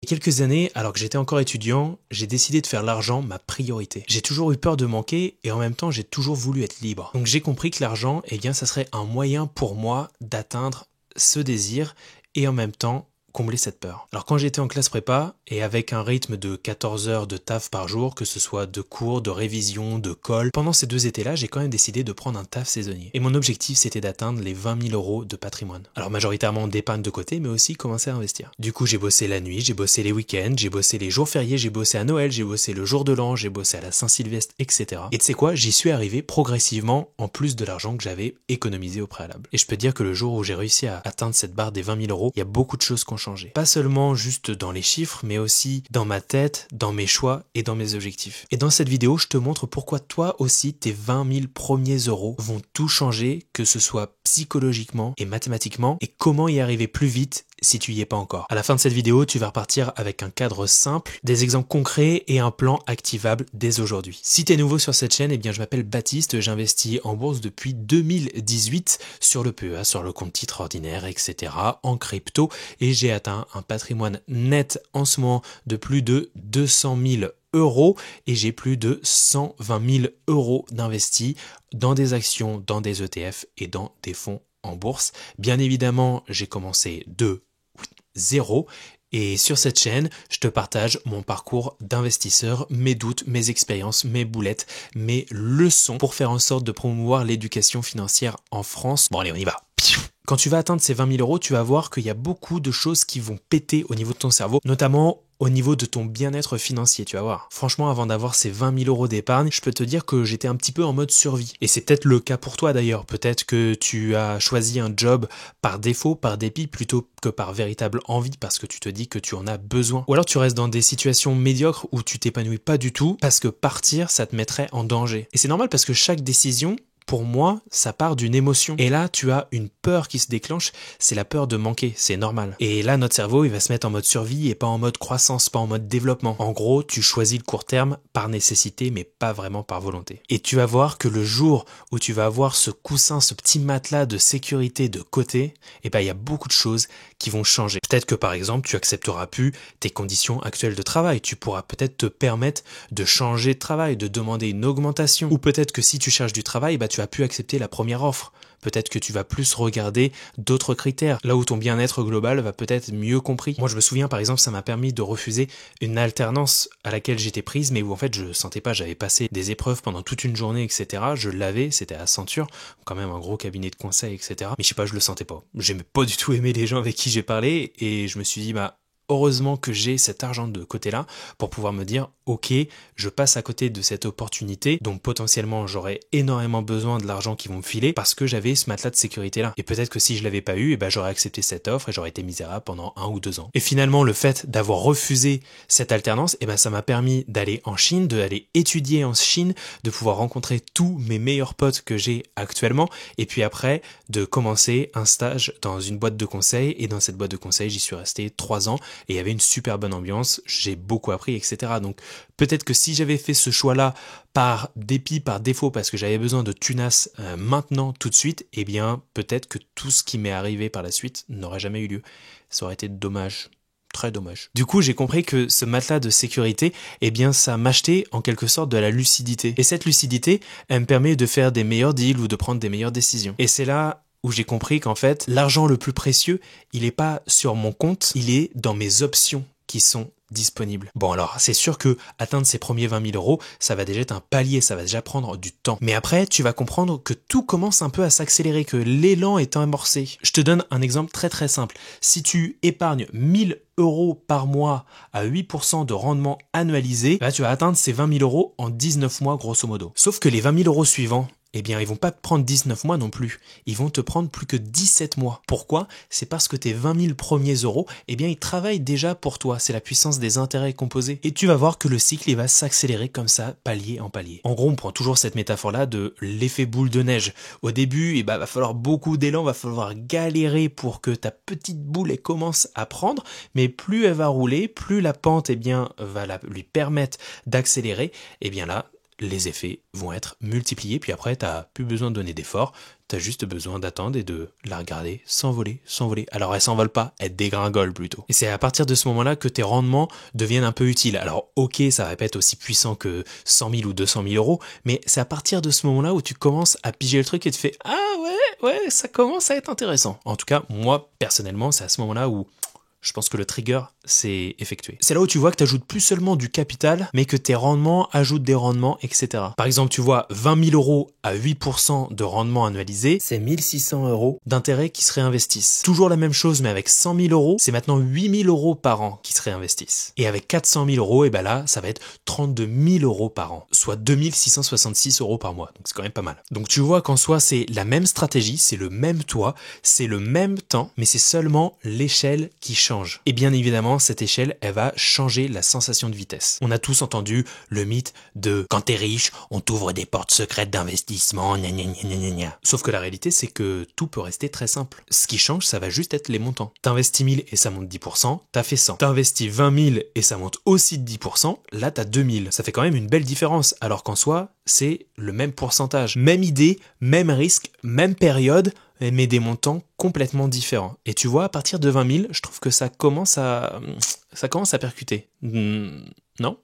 Il y a quelques années, alors que j'étais encore étudiant, j'ai décidé de faire l'argent ma priorité. J'ai toujours eu peur de manquer et en même temps, j'ai toujours voulu être libre. Donc j'ai compris que l'argent, eh bien, ça serait un moyen pour moi d'atteindre ce désir et en même temps combler cette peur. Alors quand j'étais en classe prépa et avec un rythme de 14 heures de taf par jour, que ce soit de cours, de révision, de colle, pendant ces 2 étés-là, j'ai quand même décidé de prendre un taf saisonnier. Et mon objectif, c'était d'atteindre les 20 000 euros de patrimoine. Alors majoritairement d'épargne de côté, mais aussi commencer à investir. Du coup, j'ai bossé la nuit, j'ai bossé les week-ends, j'ai bossé les jours fériés, j'ai bossé à Noël, j'ai bossé le jour de l'an, j'ai bossé à la Saint-Sylvestre, etc. Et tu sais quoi, j'y suis arrivé progressivement en plus de l'argent que j'avais économisé au préalable. Et je peux dire que le jour où j'ai réussi à atteindre cette barre des 20 000 euros, il y a beaucoup de choses qui ont changé. Pas seulement juste dans les chiffres, mais aussi dans ma tête, dans mes choix et dans mes objectifs. Et dans cette vidéo, je te montre pourquoi toi aussi, tes 20 000 premiers euros vont tout changer, que ce soit psychologiquement et mathématiquement, et comment y arriver plus vite si tu y es pas encore. À la fin de cette vidéo, tu vas repartir avec un cadre simple, des exemples concrets et un plan activable dès aujourd'hui. Si tu es nouveau sur cette chaîne, eh bien je m'appelle Baptiste, j'investis en bourse depuis 2018 sur le PEA, sur le compte titre ordinaire, etc., en crypto, et j'ai atteint un patrimoine net en ce moment de plus de 200 000 euros et j'ai plus de 120 000 euros d'investis dans des actions, dans des ETF et dans des fonds en bourse. Bien évidemment, j'ai commencé de 0 et sur cette chaîne, je te partage mon parcours d'investisseur, mes doutes, mes expériences, mes boulettes, mes leçons pour faire en sorte de promouvoir l'éducation financière en France. Bon allez, on y va. Quand tu vas atteindre ces 20 000 euros, tu vas voir qu'il y a beaucoup de choses qui vont péter au niveau de ton cerveau, notamment au niveau de ton bien-être financier, tu vas voir. Franchement, avant d'avoir ces 20 000 euros d'épargne, je peux te dire que j'étais un petit peu en mode survie. Et c'est peut-être le cas pour toi d'ailleurs. Peut-être que tu as choisi un job par défaut, par dépit, plutôt que par véritable envie, parce que tu te dis que tu en as besoin. Ou alors tu restes dans des situations médiocres où tu t'épanouis pas du tout, parce que partir, ça te mettrait en danger. Et c'est normal parce que chaque décision, pour moi, ça part d'une émotion. Et là, tu as une peur qui se déclenche, c'est la peur de manquer, c'est normal. Et là, notre cerveau, il va se mettre en mode survie et pas en mode croissance, pas en mode développement. En gros, tu choisis le court terme par nécessité, mais pas vraiment par volonté. Et tu vas voir que le jour où tu vas avoir ce coussin, ce petit matelas de sécurité de côté, eh ben, il y a beaucoup de choses qui vont changer. Peut-être que par exemple, tu accepteras plus tes conditions actuelles de travail. Tu pourras peut-être te permettre de changer de travail, de demander une augmentation. Ou peut-être que si tu cherches du travail, bah, tu vas plus accepter la première offre. Peut-être que tu vas plus regarder d'autres critères, là où ton bien-être global va peut-être mieux compris. Moi, je me souviens, par exemple, ça m'a permis de refuser une alternance à laquelle j'étais prise, mais où en fait, je sentais pas, j'avais passé des épreuves pendant toute une journée, etc. Je l'avais, c'était à Ceinture, quand même un gros cabinet de conseil, etc. Mais je sais pas, je le sentais pas. J'aimais pas du tout aimer les gens avec qui j'ai parlé, et je me suis dit, bah, heureusement que j'ai cet argent de côté-là pour pouvoir me dire ok, je passe à côté de cette opportunité dont potentiellement j'aurais énormément besoin de l'argent qui vont me filer parce que j'avais ce matelas de sécurité-là. Et peut-être que si je l'avais pas eu, eh ben j'aurais accepté cette offre et j'aurais été misérable pendant 1 ou 2 ans. Et finalement, le fait d'avoir refusé cette alternance, eh ben ça m'a permis d'aller en Chine, d'aller étudier en Chine, de pouvoir rencontrer tous mes meilleurs potes que j'ai actuellement et puis après de commencer un stage dans une boîte de conseil et dans cette boîte de conseil, j'y suis resté 3 ans et il y avait une super bonne ambiance, j'ai beaucoup appris, etc. Donc peut-être que si j'avais fait ce choix-là par dépit, par défaut, parce que j'avais besoin de tunas maintenant, tout de suite, eh bien peut-être que tout ce qui m'est arrivé par la suite n'aurait jamais eu lieu. Ça aurait été dommage. Très dommage. Du coup, j'ai compris que ce matelas de sécurité, eh bien, ça m'achetait en quelque sorte de la lucidité. Et cette lucidité, elle me permet de faire des meilleurs deals ou de prendre des meilleures décisions. Et c'est là où j'ai compris qu'en fait, l'argent le plus précieux, il n'est pas sur mon compte, il est dans mes options qui sont disponibles. Bon alors, c'est sûr que atteindre ces premiers 20 000 euros, ça va déjà être un palier, ça va déjà prendre du temps. Mais après, tu vas comprendre que tout commence un peu à s'accélérer, que l'élan est amorcé. Je te donne un exemple très très simple. Si tu épargnes 1000 euros par mois à 8% de rendement annualisé, là tu vas atteindre ces 20 000 euros en 19 mois grosso modo. Sauf que les 20 000 euros suivants, eh bien, ils vont pas te prendre 19 mois non plus. Ils vont te prendre plus que 17 mois. Pourquoi? C'est parce que tes 20 000 premiers euros, eh bien, ils travaillent déjà pour toi. C'est la puissance des intérêts composés. Et tu vas voir que le cycle, il va s'accélérer comme ça, palier en palier. En gros, on prend toujours cette métaphore-là de l'effet boule de neige. Au début, eh ben, va falloir beaucoup d'élan, va falloir galérer pour que ta petite boule, elle commence à prendre. Mais plus elle va rouler, plus la pente, eh bien, va lui permettre d'accélérer. Eh bien là, les effets vont être multipliés, puis après, tu n'as plus besoin de donner d'efforts, tu as juste besoin d'attendre et de la regarder s'envoler, s'envoler. Alors elle s'envole pas, elle dégringole plutôt. Et c'est à partir de ce moment-là que tes rendements deviennent un peu utiles. Alors ok, ça va pas être aussi puissant que 100 000 ou 200 000 euros, mais c'est à partir de ce moment-là où tu commences à piger le truc et tu fais « Ah ouais, ça commence à être intéressant ». En tout cas, moi, personnellement, c'est à ce moment-là où je pense que le trigger s'est effectué. C'est là où tu vois que tu ajoutes plus seulement du capital, mais que tes rendements ajoutent des rendements, etc. Par exemple, tu vois 20 000 euros à 8% de rendement annualisé, c'est 1 600 euros d'intérêt qui se réinvestissent. Toujours la même chose, mais avec 100 000 euros, c'est maintenant 8 000 euros par an qui se réinvestissent. Et avec 400 000 euros, et ben là, ça va être 32 000 euros par an, soit 2 666 euros par mois. Donc c'est quand même pas mal. Donc tu vois qu'en soi, c'est la même stratégie, c'est le même toit, c'est le même temps, mais c'est seulement l'échelle qui change. Et bien évidemment, cette échelle, elle va changer la sensation de vitesse. On a tous entendu le mythe de quand t'es riche, on t'ouvre des portes secrètes d'investissement, gna gna gna gna gna. Sauf que la réalité, c'est que tout peut rester très simple. Ce qui change, ça va juste être les montants. T'investis 1000 et ça monte 10%, t'as fait 100. T'investis 20 000 et ça monte aussi de 10%, là t'as 2000. Ça fait quand même une belle différence, alors qu'en soi, c'est le même pourcentage. Même idée, même risque, même période, mais des montants complètement différents. Et tu vois, à partir de 20 000, je trouve que ça commence à percuter. Non?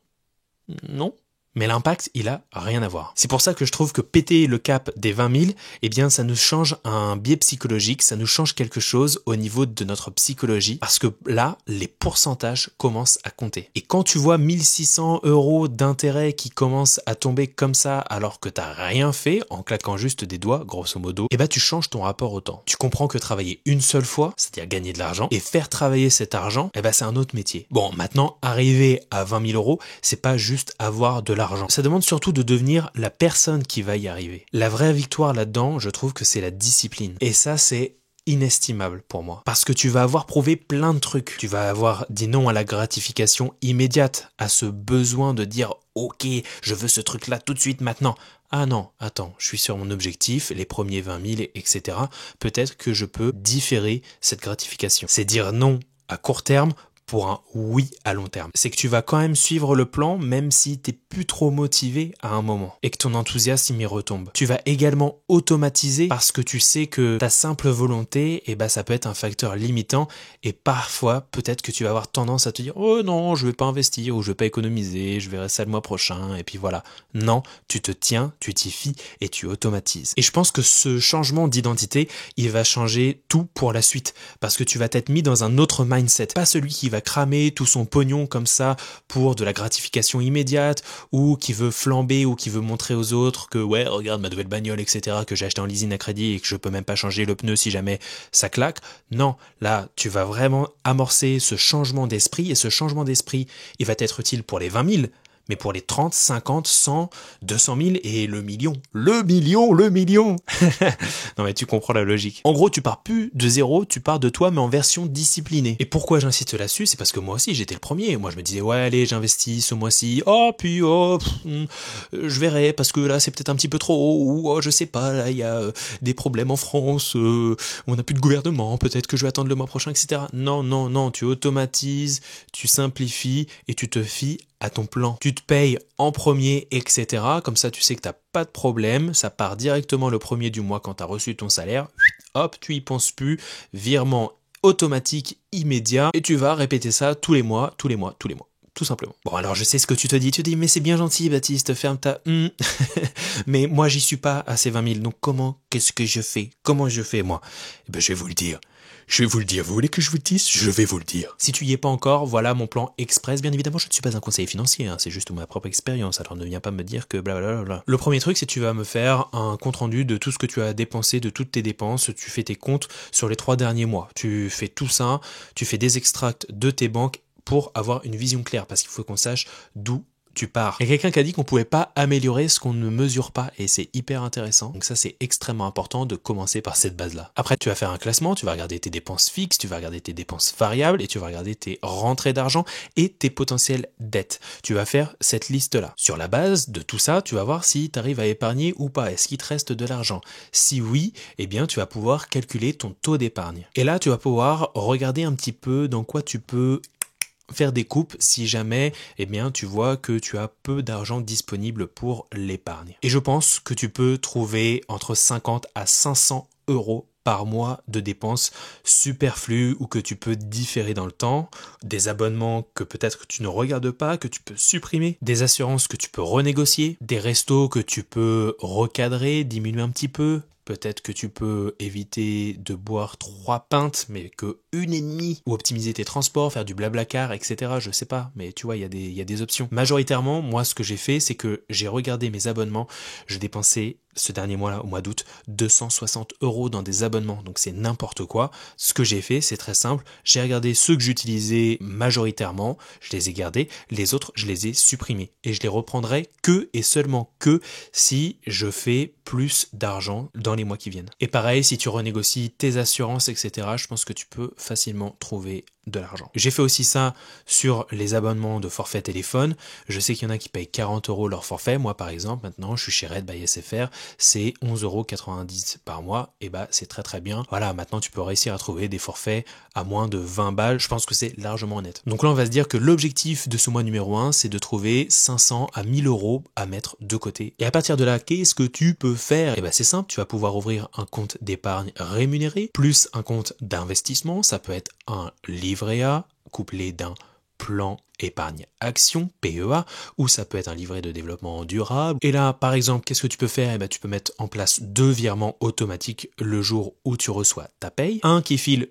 Non? Mais l'impact, il a rien à voir. C'est pour ça que je trouve que péter le cap des 20 000, eh bien, ça nous change un biais psychologique, ça nous change quelque chose au niveau de notre psychologie, parce que là, les pourcentages commencent à compter. Et quand tu vois 1 600 euros d'intérêt qui commencent à tomber comme ça, alors que t'as rien fait, en claquant juste des doigts, grosso modo, eh ben, tu changes ton rapport au temps. Tu comprends que travailler une seule fois, c'est-à-dire gagner de l'argent, et faire travailler cet argent, eh ben, c'est un autre métier. Bon, maintenant, arriver à 20 000 euros, c'est pas juste avoir de l'argent. Ça demande surtout de devenir la personne qui va y arriver. La vraie victoire là-dedans, je trouve que c'est la discipline. Et ça, c'est inestimable pour moi. Parce que tu vas avoir prouvé plein de trucs. Tu vas avoir dit non à la gratification immédiate, à ce besoin de dire « Ok, je veux ce truc-là tout de suite maintenant ». Ah non, attends, je suis sur mon objectif, les premiers 20 000, etc. Peut-être que je peux différer cette gratification. C'est dire non à court terme pour un oui à long terme. C'est que tu vas quand même suivre le plan même si t'es plus trop motivé à un moment et que ton enthousiasme y retombe. Tu vas également automatiser parce que tu sais que ta simple volonté, eh ben, ça peut être un facteur limitant et parfois peut-être que tu vas avoir tendance à te dire oh non, je vais pas investir ou je vais pas économiser, je verrai ça le mois prochain et puis voilà. Non, tu te tiens, tu t'y fies et tu automatises. Et je pense que ce changement d'identité, il va changer tout pour la suite parce que tu vas t'être mis dans un autre mindset, pas celui qui va cramer tout son pognon comme ça pour de la gratification immédiate ou qui veut flamber ou qui veut montrer aux autres que ouais regarde ma nouvelle bagnole etc que j'ai acheté en leasing à crédit et que je peux même pas changer le pneu si jamais ça claque. Non, là tu vas vraiment amorcer ce changement d'esprit et ce changement d'esprit il va être utile pour les 20 000 mais pour les 30, 50, 100, 200 000 et le million. Le million Non mais tu comprends la logique. En gros, tu pars plus de zéro, tu pars de toi, mais en version disciplinée. Et pourquoi j'insiste là-dessus? C'est parce que moi aussi, j'étais le premier. Moi, je me disais, ouais, allez, j'investis ce mois-ci. Oh, puis, je verrai, parce que là, c'est peut-être un petit peu trop haut. Ou, oh, je sais pas, là, il y a des problèmes en France. On n'a plus de gouvernement. Peut-être que je vais attendre le mois prochain, etc. Non. Tu automatises, tu simplifies et tu te fies à ton plan. Tu te payes en premier, etc. Comme ça, tu sais que t'as pas de problème. Ça part directement le premier du mois quand t'as reçu ton salaire. Hop, tu y penses plus. Virement automatique, immédiat. Et tu vas répéter ça tous les mois. Tout simplement. Bon, alors je sais ce que tu te dis. Tu te dis, mais c'est bien gentil, Baptiste, ferme ta... Mais moi, j'y suis pas à ces 20 000. Donc qu'est-ce que je fais? Comment je fais, moi? Eh ben, je vais vous le dire. Vous voulez que je vous le dise? Je vais vous le dire. Si tu y es pas encore, voilà mon plan express. Bien évidemment, je ne suis pas un conseiller financier, hein, c'est juste ma propre expérience. Alors ne viens pas me dire que blablabla. Le premier truc, c'est que tu vas me faire un compte rendu de tout ce que tu as dépensé, de toutes tes dépenses. Tu fais tes comptes sur les 3 derniers mois. Tu fais tout ça, tu fais des extracts de tes banques pour avoir une vision claire, parce qu'il faut qu'on sache d'où tu pars. Il y a quelqu'un qui a dit qu'on pouvait pas améliorer ce qu'on ne mesure pas et c'est hyper intéressant. Donc ça, c'est extrêmement important de commencer par cette base-là. Après, tu vas faire un classement, tu vas regarder tes dépenses fixes, tu vas regarder tes dépenses variables et tu vas regarder tes rentrées d'argent et tes potentielles dettes. Tu vas faire cette liste-là. Sur la base de tout ça, tu vas voir si tu arrives à épargner ou pas. Est-ce qu'il te reste de l'argent? Si oui, eh bien, tu vas pouvoir calculer ton taux d'épargne. Et là, tu vas pouvoir regarder un petit peu dans quoi tu peux faire des coupes si jamais eh bien, tu vois que tu as peu d'argent disponible pour l'épargne. Et je pense que tu peux trouver entre 50 à 500 euros par mois de dépenses superflues ou que tu peux différer dans le temps, des abonnements que peut-être tu ne regardes pas, que tu peux supprimer, des assurances que tu peux renégocier, des restos que tu peux recadrer, diminuer un petit peu. Peut-être que tu peux éviter de boire 3 pintes, mais que 1,5, ou optimiser tes transports, faire du blablacar, etc. Je sais pas, mais tu vois, il y a des options. Majoritairement, moi, ce que j'ai fait, c'est que j'ai regardé mes abonnements. Je dépensais ce dernier mois-là, au mois d'août, 260 euros dans des abonnements. Donc c'est n'importe quoi. Ce que j'ai fait, c'est très simple. J'ai regardé ceux que j'utilisais majoritairement, je les ai gardés. Les autres, je les ai supprimés. Et je les reprendrai que et seulement que si je fais plus d'argent dans les mois qui viennent. Et pareil, si tu renégocies tes assurances, etc., je pense que tu peux facilement trouver de l'argent. J'ai fait aussi ça sur les abonnements de forfait téléphone. Je sais qu'il y en a qui payent 40 euros leur forfait. Moi, par exemple, maintenant, je suis chez Red by SFR. C'est 11,90 euros par mois. Et bah, c'est très très bien. Voilà, maintenant, tu peux réussir à trouver des forfaits à moins de 20 balles. Je pense que c'est largement honnête. Donc là, on va se dire que l'objectif de ce mois numéro 1, c'est de trouver 500 à 1000 euros à mettre de côté. Et à partir de là, qu'est-ce que tu peux faire? Et bah, c'est simple. Tu vas pouvoir ouvrir un compte d'épargne rémunéré, plus un compte d'investissement. Ça peut être un livret A couplé d'un plan épargne action, PEA, ou ça peut être un livret de développement durable. Et là, par exemple, qu'est-ce que tu peux faire? Eh ben, tu peux mettre en place 2 virements automatiques le jour où tu reçois ta paye. Un qui file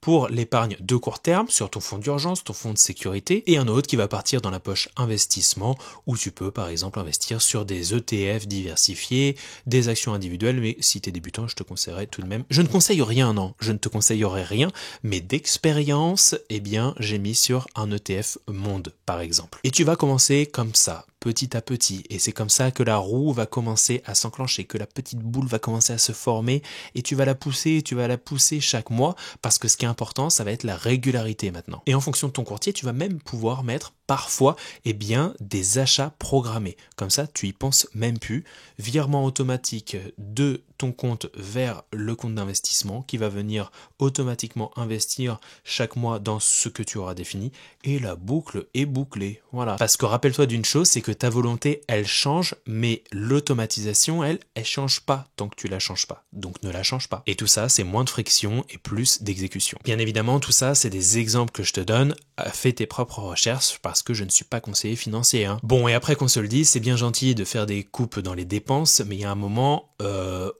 pour l'épargne de court terme sur ton fonds d'urgence, ton fonds de sécurité, et un autre qui va partir dans la poche investissement où tu peux par exemple investir sur des ETF diversifiés, des actions individuelles, mais si tu es débutant, je te conseillerais tout de même. Je ne conseille rien, non, je ne te conseillerais rien, mais d'expérience, eh bien, j'ai mis sur un ETF monde par exemple. Et tu vas commencer comme ça, petit à petit, et c'est comme ça que la roue va commencer à s'enclencher, que la petite boule va commencer à se former, et tu vas la pousser chaque mois, parce que ce qui est important, ça va être la régularité maintenant. Et en fonction de ton courtier, tu vas même pouvoir mettre parfois, eh bien, des achats programmés. Comme ça, tu y penses même plus. Virement automatique de ton compte vers le compte d'investissement qui va venir automatiquement investir chaque mois dans ce que tu auras défini et la boucle est bouclée. Voilà. Parce que rappelle-toi d'une chose, c'est que ta volonté, elle change, mais l'automatisation, elle change pas tant que tu la changes pas. Donc ne la change pas. Et tout ça, c'est moins de friction et plus d'exécution. Bien évidemment, tout ça, c'est des exemples que je te donne. Fais tes propres recherches parce que je ne suis pas conseiller financier. Bon, et après qu'on se le dise, c'est bien gentil de faire des coupes dans les dépenses, mais il y a un moment,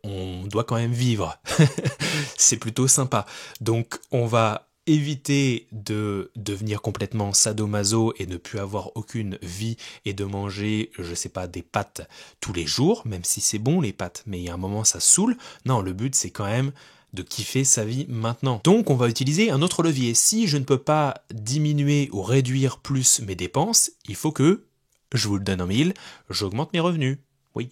on doit quand même vivre. C'est plutôt sympa. Donc, on va éviter de devenir complètement sadomaso et ne plus avoir aucune vie et de manger, je sais pas, des pâtes tous les jours, même si c'est bon les pâtes, mais il y a un moment ça saoule. Non, le but c'est quand même de kiffer sa vie maintenant. Donc on va utiliser un autre levier. Si je ne peux pas diminuer ou réduire plus mes dépenses, il faut que, je vous le donne en mille, j'augmente mes revenus. Oui,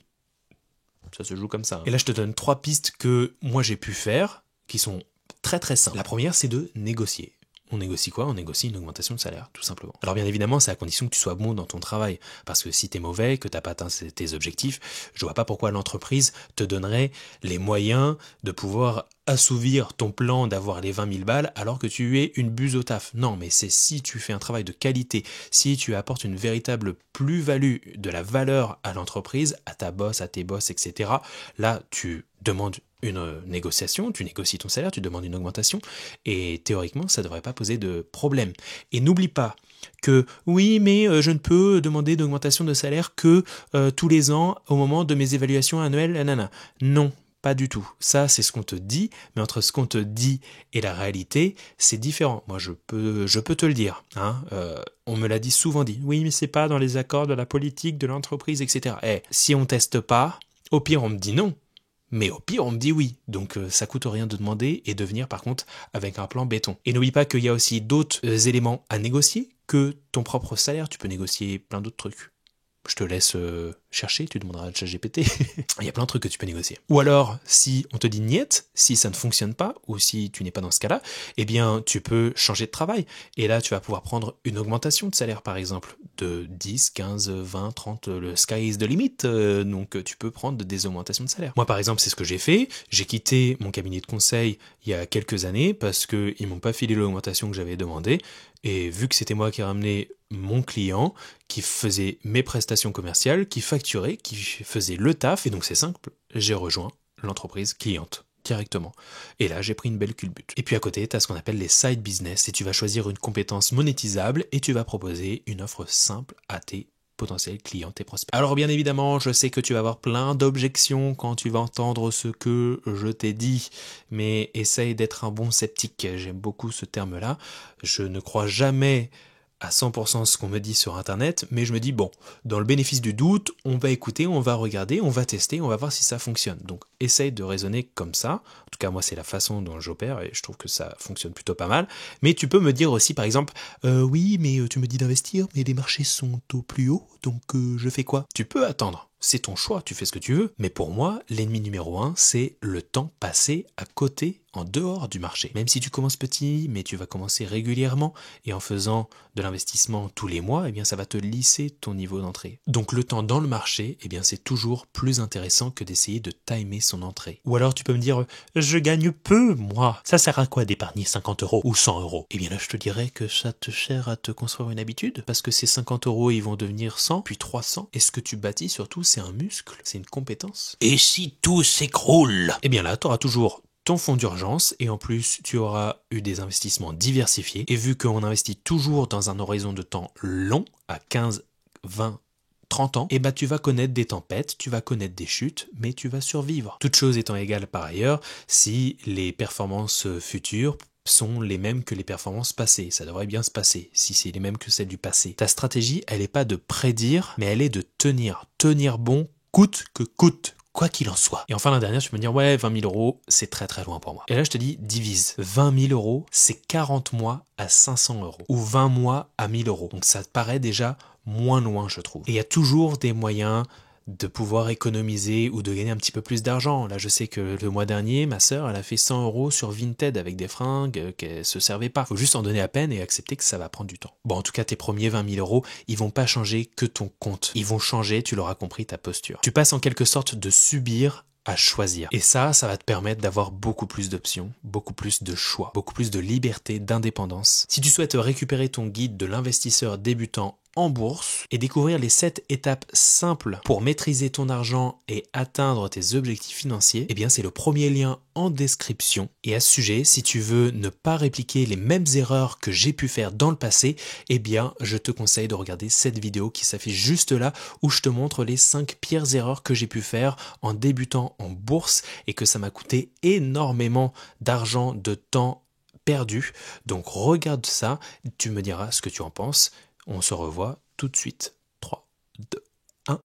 ça se joue comme ça. Et là je te donne 3 pistes que moi j'ai pu faire, qui sont très très simples. La première c'est de négocier. On négocie quoi? On négocie une augmentation de salaire, tout simplement. Alors bien évidemment, c'est à condition que tu sois bon dans ton travail. Parce que si t'es mauvais, que t'as pas atteint tes objectifs, je vois pas pourquoi l'entreprise te donnerait les moyens de pouvoir assouvir ton plan d'avoir les 20 000 balles alors que tu es une buse au taf. Non, mais c'est si tu fais un travail de qualité, si tu apportes une véritable plus-value, de la valeur à l'entreprise, à ta boss, à tes boss, etc. Là, tu demandes une négociation, tu négocies ton salaire, tu demandes une augmentation, et théoriquement, ça ne devrait pas poser de problème. Et n'oublie pas que oui, mais je ne peux demander d'augmentation de salaire que tous les ans au moment de mes évaluations annuelles, nanana. Non, pas du tout. Ça, c'est ce qu'on te dit, mais entre ce qu'on te dit et la réalité, c'est différent. Moi, je peux te le dire. On me l'a souvent dit. Oui, mais c'est pas dans les accords de la politique, de l'entreprise, etc. Si on teste pas, au pire, on me dit non. Mais au pire, on me dit oui. Donc ça coûte rien de demander et de venir par contre avec un plan béton. Et n'oublie pas qu'il y a aussi d'autres éléments à négocier que ton propre salaire. Tu peux négocier plein d'autres trucs. Je te laisse chercher, tu demanderas à ChatGPT. Il y a plein de trucs que tu peux négocier. Ou alors, si on te dit niet, si ça ne fonctionne pas, ou si tu n'es pas dans ce cas-là, eh bien, tu peux changer de travail. Et là, tu vas pouvoir prendre une augmentation de salaire, par exemple, de 10, 15, 20, 30, le sky is the limit. Donc, tu peux prendre des augmentations de salaire. Moi, par exemple, c'est ce que j'ai fait. J'ai quitté mon cabinet de conseil il y a quelques années parce qu'ils m'ont pas filé l'augmentation que j'avais demandé. Et vu que c'était moi qui ramenais mon client, qui faisait mes prestations commerciales, qui facturait, qui faisait le taf, et donc c'est simple, j'ai rejoint l'entreprise cliente directement. Et là, j'ai pris une belle culbute. Et puis à côté, tu as ce qu'on appelle les side business, et tu vas choisir une compétence monétisable, et tu vas proposer une offre simple à tes potentiels clients et prospects. Alors bien évidemment, je sais que tu vas avoir plein d'objections quand tu vas entendre ce que je t'ai dit, mais essaye d'être un bon sceptique, j'aime beaucoup ce terme-là. Je ne crois jamais à 100% ce qu'on me dit sur internet, mais je me dis bon, dans le bénéfice du doute, on va écouter, on va regarder, on va tester, on va voir si ça fonctionne. Donc essaye de raisonner comme ça. En tout cas moi c'est la façon dont j'opère et je trouve que ça fonctionne plutôt pas mal. Mais tu peux me dire aussi par exemple, oui mais tu me dis d'investir, mais les marchés sont au plus haut, donc je fais quoi? Tu peux attendre. C'est ton choix, tu fais ce que tu veux. Mais pour moi, l'ennemi numéro 1, c'est le temps passé à côté, en dehors du marché. Même si tu commences petit, mais tu vas commencer régulièrement et en faisant de l'investissement tous les mois, eh bien ça va te lisser ton niveau d'entrée. Donc le temps dans le marché, eh bien c'est toujours plus intéressant que d'essayer de timer son entrée. Ou alors tu peux me dire, je gagne peu, moi. Ça sert à quoi d'épargner 50 € ou 100 €? Eh bien là, je te dirais que ça te sert à te construire une habitude, parce que ces 50 €, ils vont devenir 100, puis 300. Et ce que tu bâtis surtout, c'est un muscle, c'est une compétence. Et si tout s'écroule? Eh bien là, tu auras toujours ton fonds d'urgence et en plus, tu auras eu des investissements diversifiés. Et vu qu'on investit toujours dans un horizon de temps long, à 15, 20, 30 ans, et bah tu vas connaître des tempêtes, tu vas connaître des chutes, mais tu vas survivre. Toutes choses étant égales par ailleurs, si les performances futures sont les mêmes que les performances passées. Ça devrait bien se passer, si c'est les mêmes que celles du passé. Ta stratégie, elle n'est pas de prédire, mais elle est de tenir. Tenir bon, coûte que coûte. Quoi qu'il en soit. Et enfin, la dernière, tu peux me dire, ouais, 20 000 €, c'est très très loin pour moi. Et là, je te dis, divise. 20 000 €, c'est 40 mois à 500 €. Ou 20 mois à 1000 €. Donc ça te paraît déjà moins loin, je trouve. Et il y a toujours des moyens de pouvoir économiser ou de gagner un petit peu plus d'argent. Là, je sais que le mois dernier, ma sœur, elle a fait 100 € sur Vinted avec des fringues qu'elle se servait pas. Faut juste en donner à peine et accepter que ça va prendre du temps. Bon, en tout cas, tes premiers 20 000 €, ils vont pas changer que ton compte. Ils vont changer, tu l'auras compris, ta posture. Tu passes en quelque sorte de subir à choisir. Et ça va te permettre d'avoir beaucoup plus d'options, beaucoup plus de choix, beaucoup plus de liberté, d'indépendance. Si tu souhaites récupérer ton guide de l'investisseur débutant en bourse et découvrir les 7 étapes simples pour maîtriser ton argent et atteindre tes objectifs financiers, eh bien c'est le premier lien en description. Et à ce sujet, si tu veux ne pas répliquer les mêmes erreurs que j'ai pu faire dans le passé, eh bien je te conseille de regarder cette vidéo qui s'affiche juste là où je te montre les 5 pires erreurs que j'ai pu faire en débutant en bourse et que ça m'a coûté énormément d'argent, de temps perdu. Donc regarde ça, tu me diras ce que tu en penses. On se revoit tout de suite.